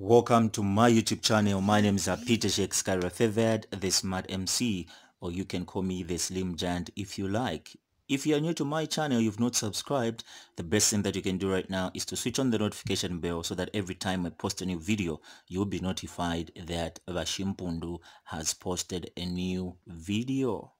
Welcome to my YouTube channel. My name is Peter Sheikh Skyra Favored, the Smart MC, or you can call me the Slim Giant if you like. If you are new to my channel, you've not subscribed, the best thing that you can do right now is to switch on the notification bell so that every time I post a new video, you'll be notified that Vashimpundu has posted a new video.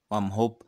Hope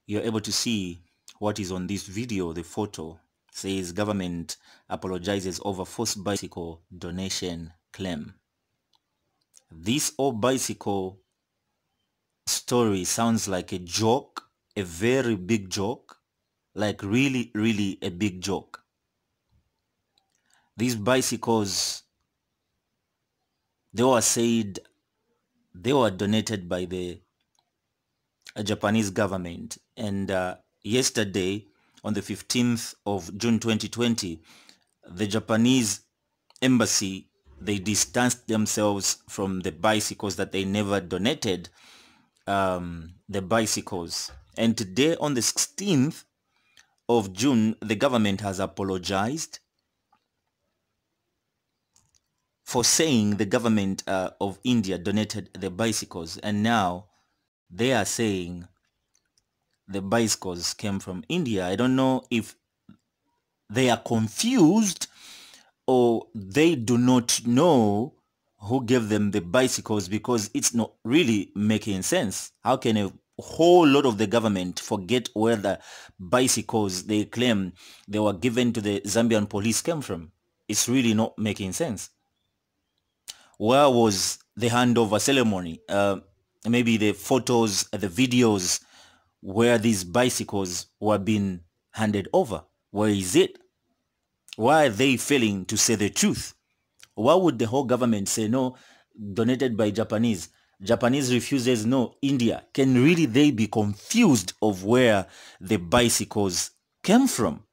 you're able to see what is on this video. The photo says government apologizes over forced bicycle donation claim. This old bicycle story sounds like a joke, a very big joke, like really a big joke. These bicycles, they were said they were donated by the Japanese government, and yesterday on the 15th of June 2020, the Japanese embassy, they distanced themselves from the bicycles that they never donated, the bicycles. And today on the 16th of June, the government has apologized for saying the government of India donated the bicycles, and now they are saying the bicycles came from India. I don't know if they are confused or they do not know who gave them the bicycles, because it's not really making sense. How can a whole lot of the government forget where the bicycles they claim they were given to the Zambian police came from? It's really not making sense. Where was the handover ceremony? Maybe the photos, the videos where these bicycles were being handed over. Where is it? Why are they failing to say the truth? Why would the whole government say no, donated by Japanese? Japanese refuses no, India. Can really they be confused of where the bicycles came from?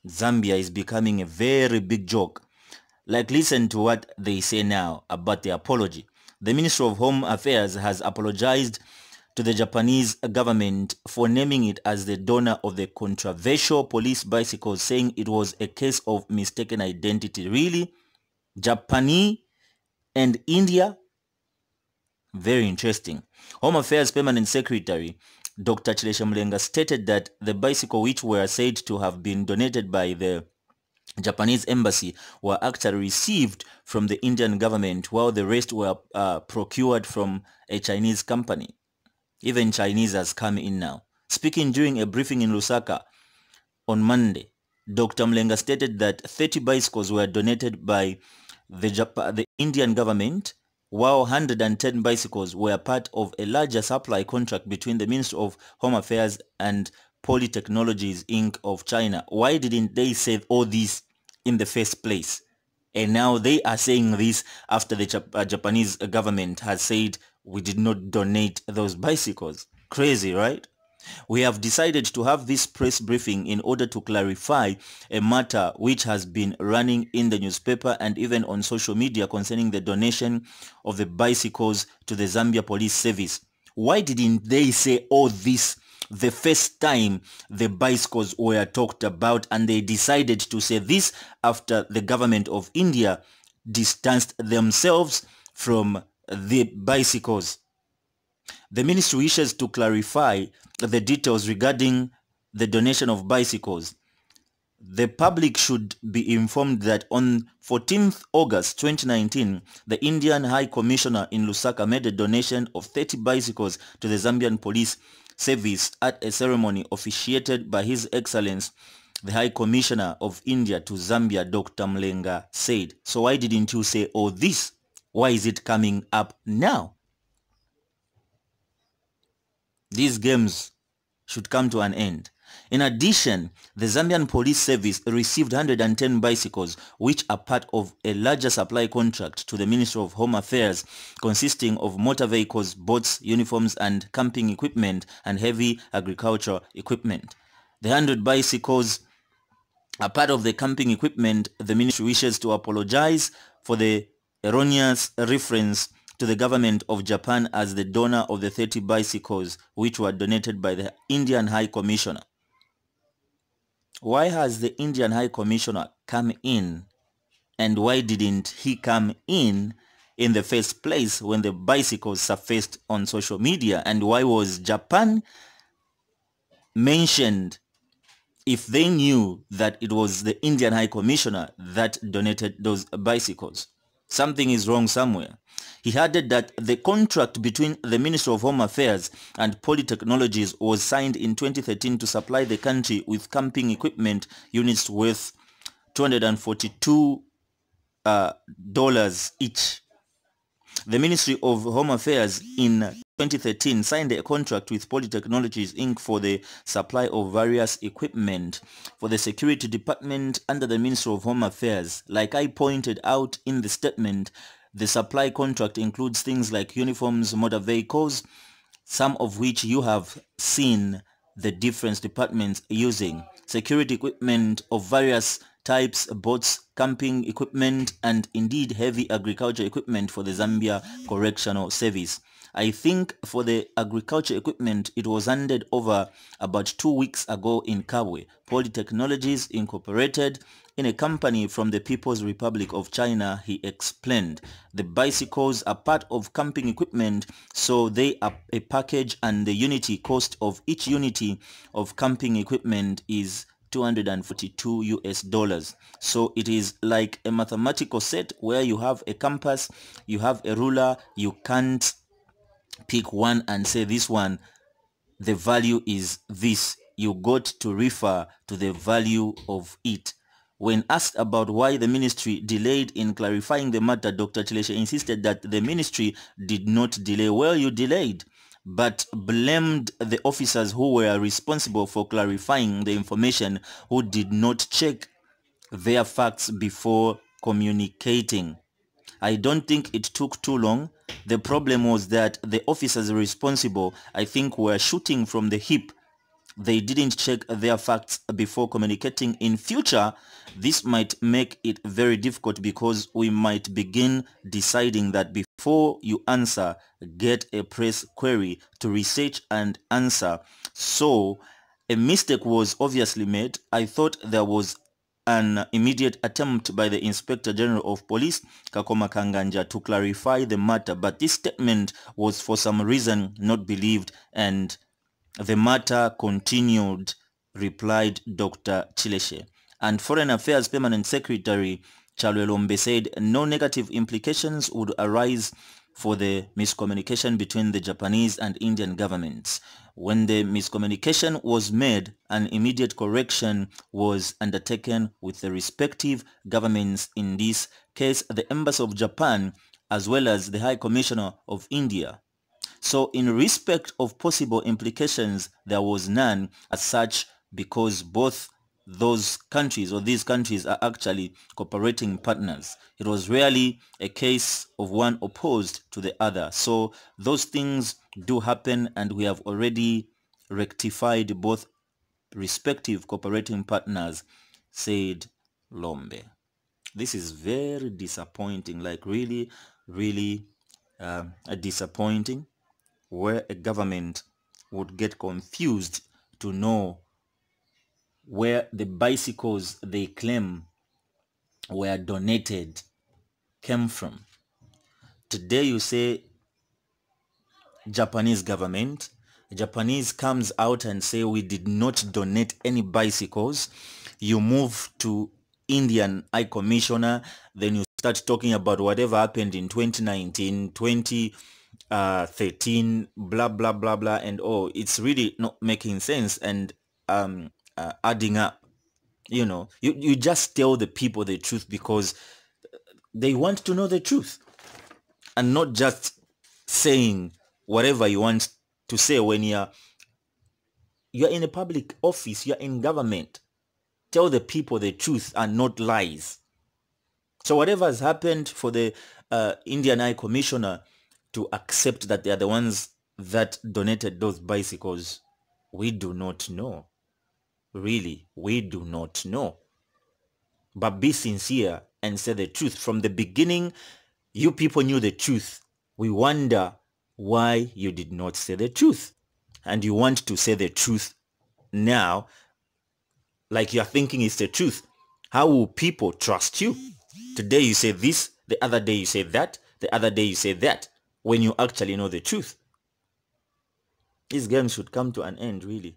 Zambia is becoming a very big joke. Like, listen to what they say now about the apology. The Ministry of Home Affairs has apologized to the Japanese government for naming it as the donor of the controversial police bicycles, saying it was a case of mistaken identity. Really? Japanese and India? Very interesting. Home Affairs Permanent Secretary Dr. Chilesha Mulenga stated that the bicycle, which were said to have been donated by the Japanese embassy, were actually received from the Indian government, while the rest were procured from a Chinese company. Even Chinese has come in now. Speaking during a briefing in Lusaka on Monday, Dr. Mlenga stated that 30 bicycles were donated by the Indian government, while 110 bicycles were part of a larger supply contract between the Ministry of Home Affairs and Polytechnologies Inc. of China. Why didn't they say all this in the first place? And now they are saying this after the Japanese government has said we did not donate those bicycles. Crazy, right? We have decided to have this press briefing in order to clarify a matter which has been running in the newspaper and even on social media concerning the donation of the bicycles to the Zambia Police Service. Why didn't they say all this the first time the bicycles were talked about, and they decided to say this after the government of India distanced themselves from the bicycles? The ministry wishes to clarify the details regarding the donation of bicycles. The public should be informed that on 14th August 2019, the Indian High Commissioner in Lusaka made a donation of 30 bicycles to the Zambian Police Service at a ceremony officiated by His Excellency the High Commissioner of India to Zambia, Dr. Mlenga said. So why didn't you say all this? Why is it coming up now? These games should come to an end. In addition, the Zambian Police Service received 110 bicycles, which are part of a larger supply contract to the Ministry of Home Affairs, consisting of motor vehicles, boats, uniforms, and camping equipment, and heavy agricultural equipment. The 100 bicycles are part of the camping equipment. The ministry wishes to apologize for the erroneous reference to the government of Japan as the donor of the 30 bicycles, which were donated by the Indian High Commissioner. Why has the Indian High Commissioner come in? And why didn't he come in the first place when the bicycles surfaced on social media? And why was Japan mentioned if they knew that it was the Indian High Commissioner that donated those bicycles? Something is wrong somewhere. He added that the contract between the Ministry of Home Affairs and Polytechnologies was signed in 2013 to supply the country with camping equipment units worth $242 each. The Ministry of Home Affairs in 2013 signed a contract with Polytechnologies Inc. for the supply of various equipment for the Security Department under the Ministry of Home Affairs. Like I pointed out in the statement, the supply contract includes things like uniforms, motor vehicles, some of which you have seen the different departments using, security equipment of various types, boats, camping equipment, and indeed heavy agriculture equipment for the Zambia Correctional Service. I think for the agriculture equipment, it was handed over about 2 weeks ago in Kabwe. Polytechnologies Incorporated, in a company from the People's Republic of China, he explained. The bicycles are part of camping equipment, so they are a package, and the unity cost of each unity of camping equipment is $242. So it is like a mathematical set where you have a compass, you have a ruler, you can't pick one and say this one, the value is this. You got to refer to the value of it. When asked about why the ministry delayed in clarifying the matter, Dr. Chileshe insisted that the ministry did not delay. Well, you delayed, but blamed the officers who were responsible for clarifying the information, who did not check their facts before communicating. I don't think it took too long. The problem was that the officers responsible, I think, were shooting from the hip. They didn't check their facts before communicating. In future, this might make it very difficult because we might begin deciding that before you answer, get a press query to research and answer. So a mistake was obviously made. I thought there was an immediate attempt by the Inspector General of Police, Kakoma Kanganja, to clarify the matter, but this statement was for some reason not believed, and the matter continued, replied Dr. Chileshe. And Foreign Affairs Permanent Secretary Chalwelombe said no negative implications would arise for the miscommunication between the Japanese and Indian governments. When the miscommunication was made, an immediate correction was undertaken with the respective governments, in this case the Embassy of Japan as well as the High Commissioner of India. So in respect of possible implications, there was none as such, because both those countries, or these countries, are actually cooperating partners. It was really a case of one opposed to the other. So those things do happen, and we have already rectified both respective cooperating partners, said Lombe. This is very disappointing, like really, really disappointing, where a government would get confused to know where the bicycles they claim were donated came from. Today you say Japanese government, Japanese comes out and say we did not donate any bicycles. You move to Indian High Commissioner, then you start talking about whatever happened in 2019, 2013, blah blah blah blah, and oh, it's really not making sense and adding up. You know, you just tell the people the truth because they want to know the truth, and not just saying whatever you want to say when you're in a public office, you're in government. Tell the people the truth and not lies. So whatever has happened for the Indian High Commissioner to accept that they are the ones that donated those bicycles, we do not know. Really, we do not know. But be sincere and say the truth. From the beginning, you people knew the truth. We wonder why you did not say the truth. And you want to say the truth now, like you're thinking it's the truth. How will people trust you? Today you say this, the other day you say that, the other day you say that, when you actually know the truth. These games should come to an end, really.